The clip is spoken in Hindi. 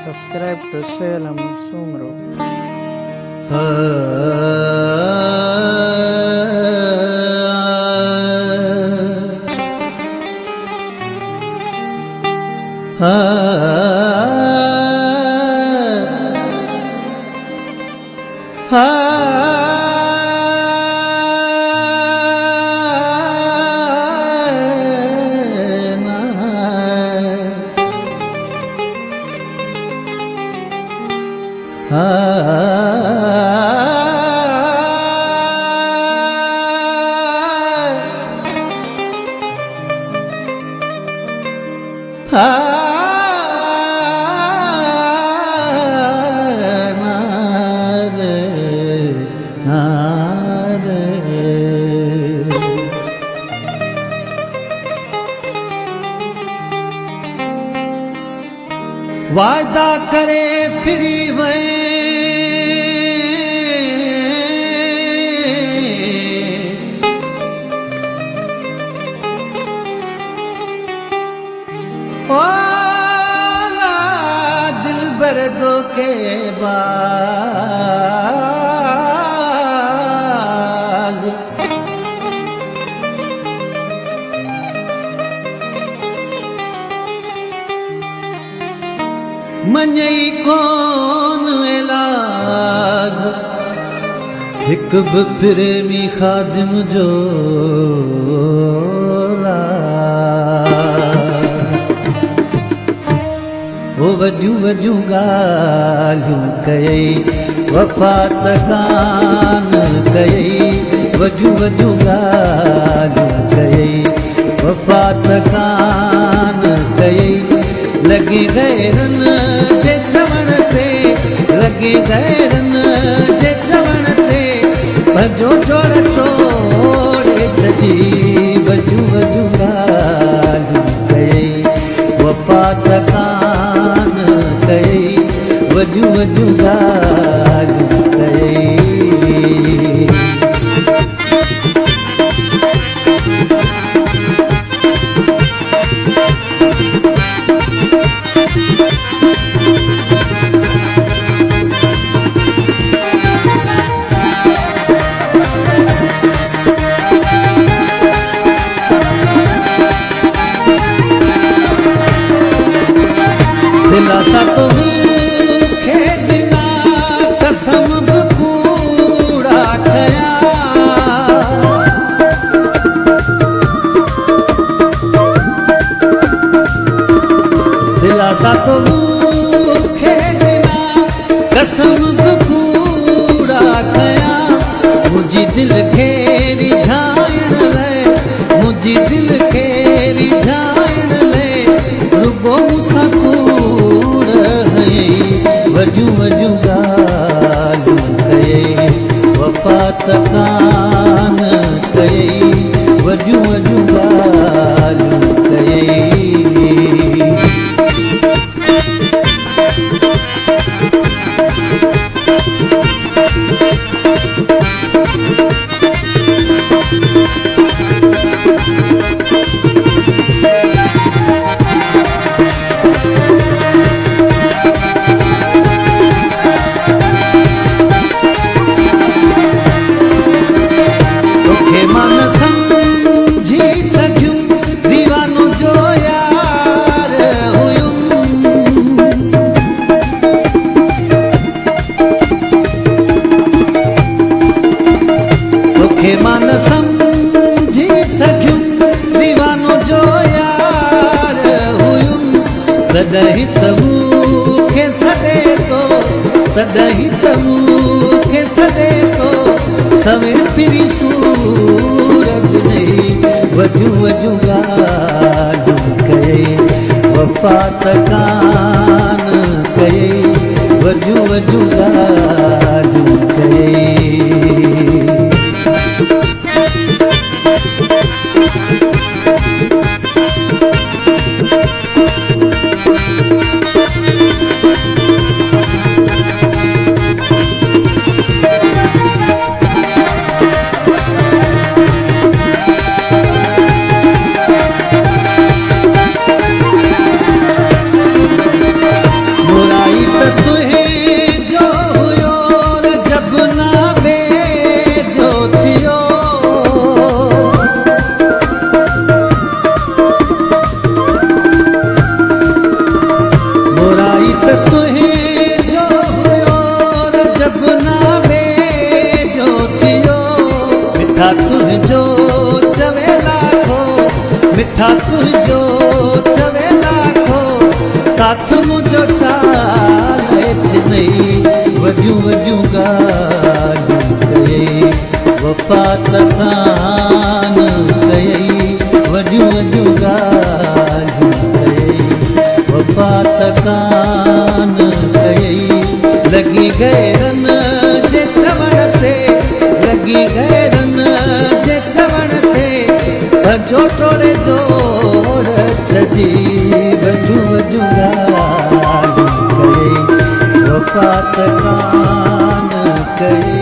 subscribe to Salem Sumro. वादा करे फिरी वे ओला दिल भर दो के बाज मञई कोन इलाज हिक बि प्रेमी ख़ादिम जो ओ वॾियूं वॾियूं ॻाल्हियूं कयई वफ़ा त कान कयई वॾियूं वॾियूं ॻाल्हियूं कयई वफ़ा त कान कयई लॻी गैरनि जे चवण ते लॻी गैरनि जे चवण ते भॼो जोड़ टोड़े छॾी वॾियूं वॾियूं ॻाल्हियूं कयई वफ़ा त कान कयई वॾियूं वॾियूं ॻाल्हियूं कयई दिलासा तो मूंखे ॾिना कसम बि कूड़ा कया दिलासा तो मूंखे ॾिना कसम बि कूड़ा कया मुंहिंजी दिलि खे रिझाइण लाइ मुंहिंजी दिलि खे रिझाइण लाइ रुॻो मूंसां वॾियूं वॾियूं ॻाल्हियूं कयई वफ़ा त कान कयई वॾियूं वॾियूं ॻाल्हियूं कयई मां न सम्झी सघियुमि दीवानो जो यार हुयुमि तॾहिं त मूंखे सॾे थो तॾहिं त मूंखे सॾे थो सवे फिरी सूरज ॾेई वॾियूं वॾियूं ॻाल्हियूं कयई वफ़ा त कान कयई वॾियूं वॾियूं ॻाल्हियूं कयई बुराई जो चवे लाखो साथ मुझो चाले छ नहीं वड्यूं वड्यूं ॻाल्हियूं कयई वफ़ा त कान कयई वड्यूं वड्यूं ॻाल्हियूं कयई वफ़ा त कान कयई लॻी गैरन जे चवण ते लॻी गैरन जे चवण ते भॼो टोड़े जोड़ छॾी वॾियूं वॾियूं ॻाल्हियूं कयई वफ़ा त कान कयई।